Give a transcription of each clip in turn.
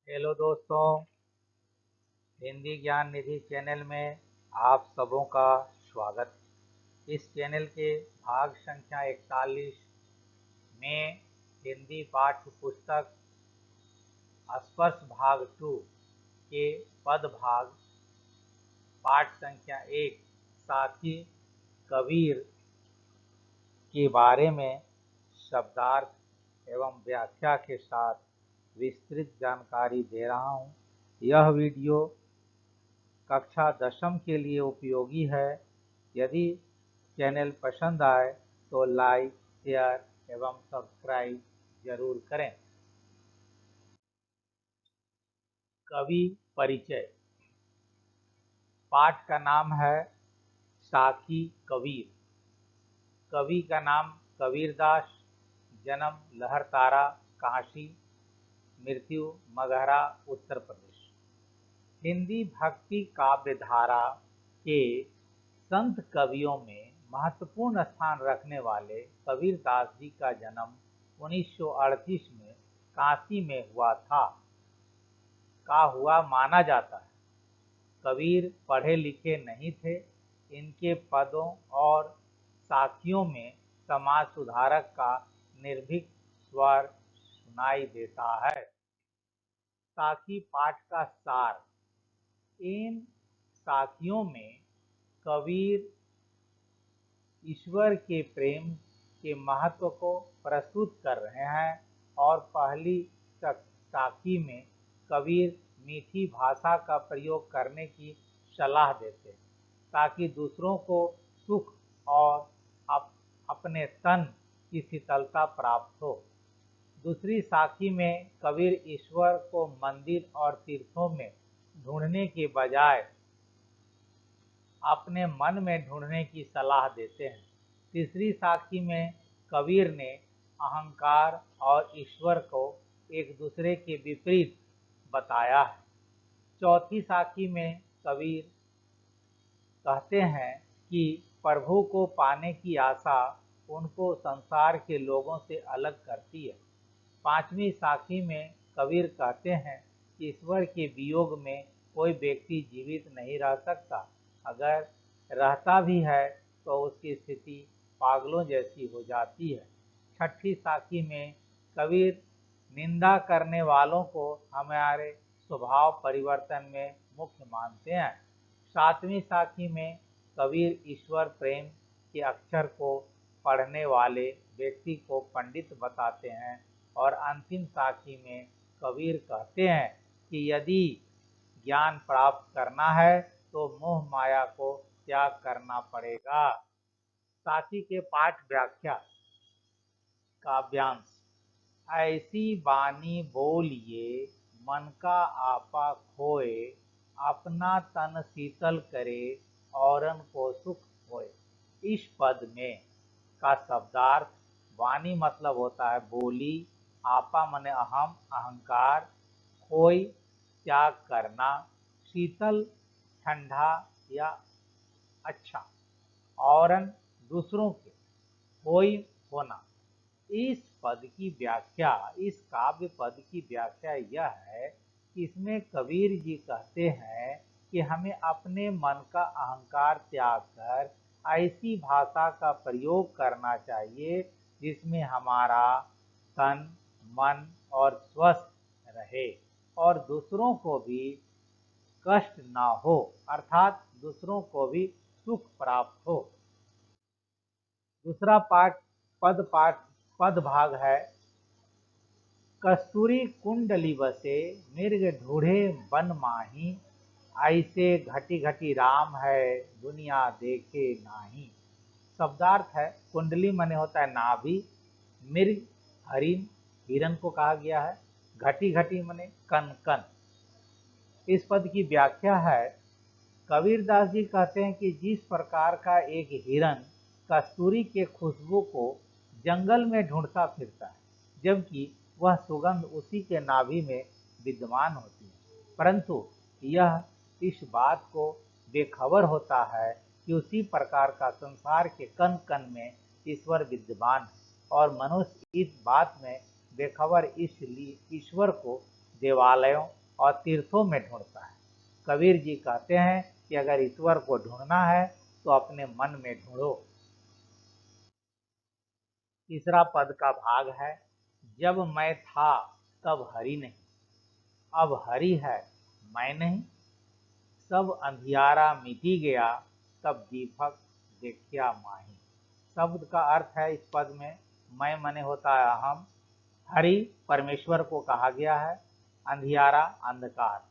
Hello दोस्तों, हिंदी ज्ञान निधि channel में आप सबों का स्वागत। इस चैनल के भाग संख्या 41 में हिंदी पाठ्य पुस्तक स्पर्श भाग 2 के पद भाग पाठ संख्या 1 साथी कबीर के बारे में शब्दार्थ एवं व्याख्या के साथ विस्तृत जानकारी दे रहा हूँ। यह वीडियो कक्षा 10वीं के लिए उपयोगी है। यदि चैनल पसंद आए तो लाइक, शेयर एवं सब्सक्राइब जरूर करें। कवि परिचय। पाठ का नाम है साकी कबीर। कवि का नाम कबीरदास, जन्म लहरतारा, काशी, मृत्यु मगहरा, उत्तर प्रदेश। हिंदी भक्ति काव्य धारा के संत कवियों में महत्वपूर्ण स्थान रखने वाले कबीरदास जी का जन्म 1938 में काशी में हुआ माना जाता है। कबीर पढ़े लिखे नहीं थे। इनके पदों और साखियों में समाज सुधारक का निर्भीक स्वर सुनाई देता है। साखी पाठ का सार। इन साखियों में कबीर ईश्वर के प्रेम के महत्व को प्रस्तुत कर रहे हैं और पहली साखी में कबीर मीठी भाषा का प्रयोग करने की सलाह देते हैं ताकि दूसरों को सुख और अपने तन की शीतलता प्राप्त हो। दूसरी साखी में कबीर ईश्वर को मंदिर और तीर्थों में ढूंढने के बजाय अपने मन में ढूंढने की सलाह देते हैं। तीसरी साखी में कबीर ने अहंकार और ईश्वर को एक दूसरे के विपरीत बताया है। चौथी साखी में कबीर कहते हैं कि प्रभु को पाने की आशा उनको संसार के लोगों से अलग करती है। पांचवी साखी में कबीर कहते हैं कि ईश्वर के वियोग में कोई व्यक्ति जीवित नहीं रह सकता। अगर रहता भी है तो उसकी स्थिति पागलों जैसी हो जाती है। छठी साखी में कबीर निंदा करने वालों को हमारे स्वभाव परिवर्तन में मुख्य मानते हैं। सातवीं साखी में कबीर ईश्वर प्रेम के अक्षर को पढ़ने वाले व्यक्ति को पंडित बताते हैं और अंतिम साखी में कबीर कहते हैं कि यदि ज्ञान प्राप्त करना है तो मोह माया को त्याग करना पड़ेगा। साखी के पाठ व्याख्या। काव्यांश। ऐसी बानी बोलिए मन का आपा खोए, अपना तन शीतल करे औरन को सुख होए। इस पद में का शब्दार्थ वाणी मतलब होता है बोली, आपा माने अहम अहंकार, खोई त्याग करना, शीतल ठंडा या अच्छा, औरन दूसरों के, होई होना। इस पद की व्याख्या, इस काव्य पद की व्याख्या यह है कि इसमें कबीर जी कहते हैं कि हमें अपने मन का अहंकार त्याग कर ऐसी भाषा का प्रयोग करना चाहिए जिसमें हमारा तन मन और स्वस्थ रहे और दूसरों को भी कष्ट ना हो, अर्थात दूसरों को भी सुख प्राप्त हो। दूसरा पद भाग है कस्तूरी कुंडली बसे मृग ढूढ़े बन माही, ऐसे घटी घटी राम है दुनिया देखे नाही। शब्दार्थ है कुंडली माने होता है नाभि, मृग हरिण हिरण को कहा गया है, घटी घटी माने कन कन। इस पद की व्याख्या है कबीरदास जी कहते हैं कि जिस प्रकार का एक हिरण कस्तूरी के खुशबू को जंगल में ढूंढता फिरता है, जबकि वह सुगंध उसी के नाभि में विद्यमान होती है, परंतु यह इस बात को बेखबर होता है कि उसी प्रकार का संसार के कण कण में ईश्वर विद्यमान है और मनुष्य इस बात में बेखबर इसलिए ईश्वर को देवालयों और तीर्थों में ढूंढता है। कबीर जी कहते हैं कि अगर ईश्वर को ढूंढना है तो अपने मन में ढूंढो। तीसरा पद का भाग है, जब मैं था तब हरि नहीं, अब हरि है मैं नहीं, सब अंधियारा मिटी गया, तब दीपक देखिया माही। शब्द का अर्थ है इस पद में, मैं मने होता है अहम, हरि परमेश्वर को कहा गया है, अंधियारा अंधकार।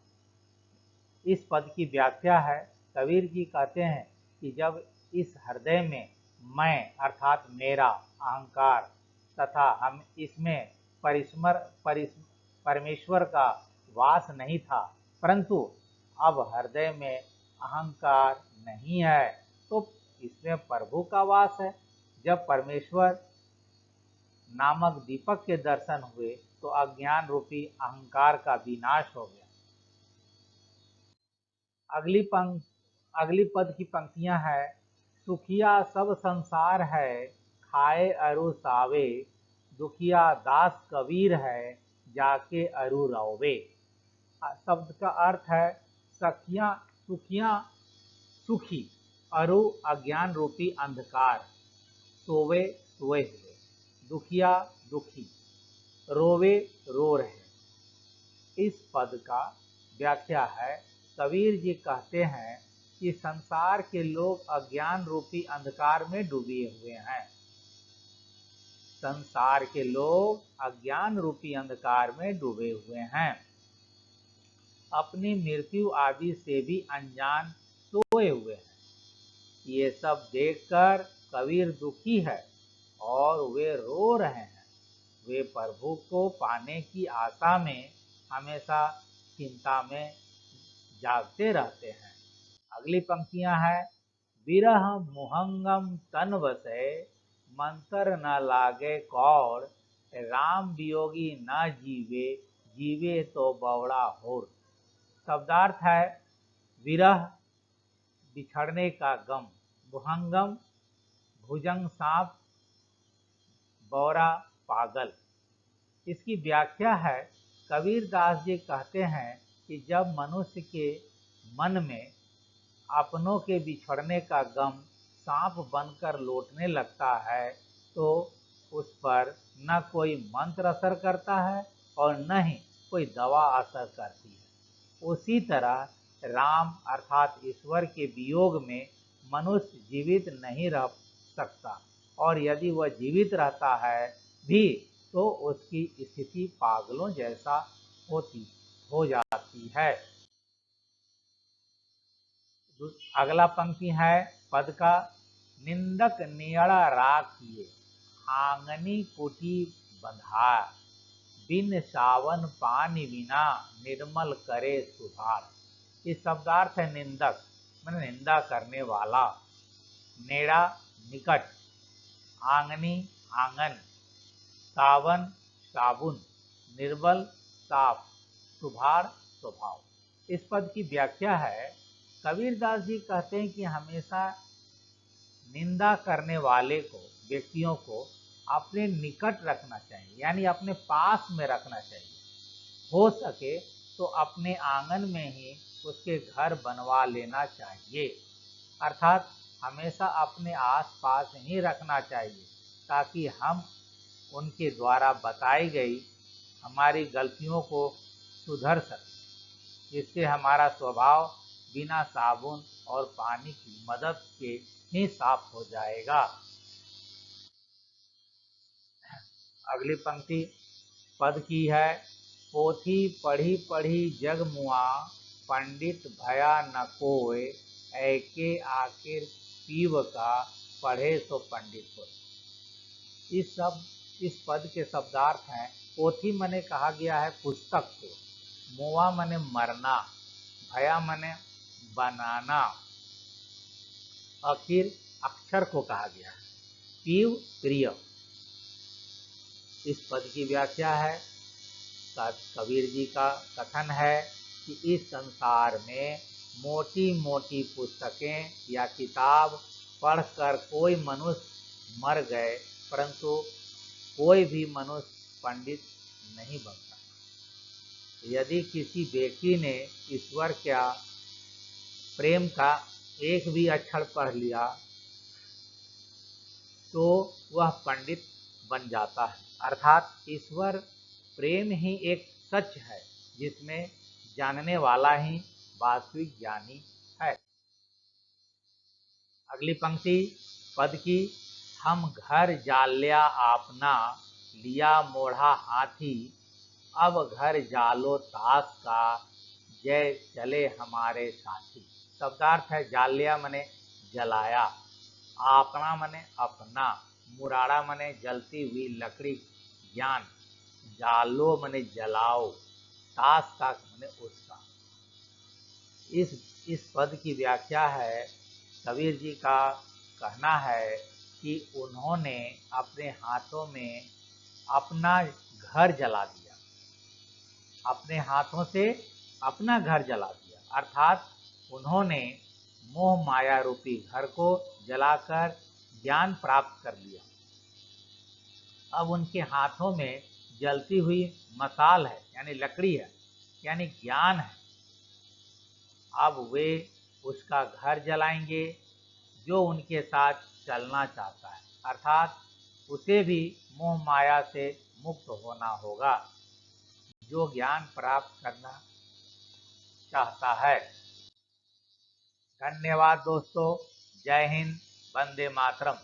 इस पद की व्याख्या है, कबीर जी कहते हैं कि जब इस हृदय में मैं अर्थात मेरा अहंकार तथा हम इसमें परमेश्वर का वास नहीं था, परंतु अब हृदय में अहंकार नहीं है तो इसमें प्रभु का वास है। जब परमेश्वर नामक दीपक के दर्शन हुए तो अज्ञान रूपी अहंकार का विनाश हो गया। अगली पद की पंक्तियां है, सुखिया सब संसार है, खाए अरु सावे, दुखिया दास कबीर है, जाके अरु रौवे। शब्द का अर्थ है, सुखिया सुखी, अरु अज्ञान रूपी अंधकार, सोवे सोए हुए, दुखिया दुखी, रोवे रो रहे। इस पद का व्याख्या है, कबीर जी कहते हैं कि संसार के लोग अज्ञान रूपी अंधकार में डूबे हुए हैं। संसार के लोग अज्ञान रूपी अंधकार में डूबे हुए हैं, अपनी मृत्यु आदि से भी अनजान सोए हुए हैं। ये सब देखकर कबीर दुखी है और वे रो रहे हैं। वे प्रभु को पाने की आशा में हमेशा चिंता में जागते रहते हैं। अगली पंक्तियां हैं, विरह मुहंगम तन बसे, मंतर न लागे कौड़, राम वियोगी न जीवे, जीवे तो बौड़ा होर। शब्दार्थ है, विरह बिछड़ने का गम, मुहंगम भुजंग सांप, बौरा पागल। इसकी व्याख्या है, कबीर दास जी कहते हैं कि जब मनुष्य के मन में अपनों के बिछड़ने का गम सांप बनकर लौटने लगता है तो उस पर न कोई मंत्र असर करता है और न ही कोई दवा असर करती है। उसी तरह राम अर्थात ईश्वर के वियोग में मनुष्य जीवित नहीं रह सकता और यदि वह जीवित रहता है भी तो उसकी स्थिति पागलों जैसा हो जाती है। अगला पंक्ति है पद का, निंदक नियड़ा राखिए, आंगनी कुटी बंधा, बिन सावन पानी बिना, निर्मल करे सुधार। इस शब्दार्थ है निंदक मैंने निंदा करने वाला, नेड़ा निकट, आंगनी आंगन, सावन साबुन, निर्बल साफ, सुभार स्वभाव। इस पद की व्याख्या है, कबीर दास जी कहते हैं कि हमेशा निंदा करने वाले को व्यक्तियों को अपने निकट रखना चाहिए, यानी अपने पास में रखना चाहिए। हो सके तो अपने आंगन में ही उसके घर बनवा लेना चाहिए, अर्थात हमेशा अपने आसपास ही रखना चाहिए ताकि हम उनके द्वारा बताई गई हमारी गलतियों को सुधर सकें, जिससे हमारा स्वभाव बिना साबुन और पानी की मदद के ही साफ हो जाएगा। अगली पंक्ति पद की है, पोथी पढ़ी पढ़ी जग मुआ, पंडित भया न कोय, ऐके आखिर पीव का, पढ़े सो पंडित हो। इस पद के शब्दार्थ हैं, पोथी मने कहा गया है पुस्तक को, मुआ मने मरना, भया मने बनाना, आखिर अक्षर को कहा गया है, पीव प्रिय। इस पद की व्याख्या है, कबीर जी का कथन है कि इस संसार में मोटी मोटी पुस्तकें या किताब पढ़कर कोई मनुष्य मर गए, परंतु कोई भी मनुष्य पंडित नहीं बन सकता। यदि किसी व्यक्ति ने ईश्वर का प्रेम का एक भी अक्षर पढ़ लिया तो वह पंडित बन जाता है। अर्थात ईश्वर प्रेम ही एक सच है जिसमें जानने वाला ही वास्तविक ज्ञानी है। अगली पंक्ति पद की, हम घर जाल्या आपना, लिया मोढ़ा हाथी, अब घर जालो ताश का, जय चले हमारे साथी। शब्दार्थ है जाल्या मने जलाया, आपना मने अपना, मुराड़ा मने जलती हुई लकड़ी ज्ञान, जालो मने जलाओ, ताश का मने उसका। इस पद की व्याख्या है, कबीर जी का कहना है कि उन्होंने अपने हाथों में अपना घर जला दिया, अपने हाथों से अपना घर जला दिया। अर्थात उन्होंने मोह माया रूपी घर को जलाकर ज्ञान प्राप्त कर लिया। अब उनके हाथों में जलती हुई मसाल है, यानी लकड़ी है, यानी ज्ञान है। अब वे उसका घर जलाएंगे जो उनके साथ चलना चाहता है, अर्थात उसे भी मोह माया से मुक्त होना होगा जो ज्ञान प्राप्त करना चाहता है। धन्यवाद दोस्तों। जय हिंद, वंदे मातरम।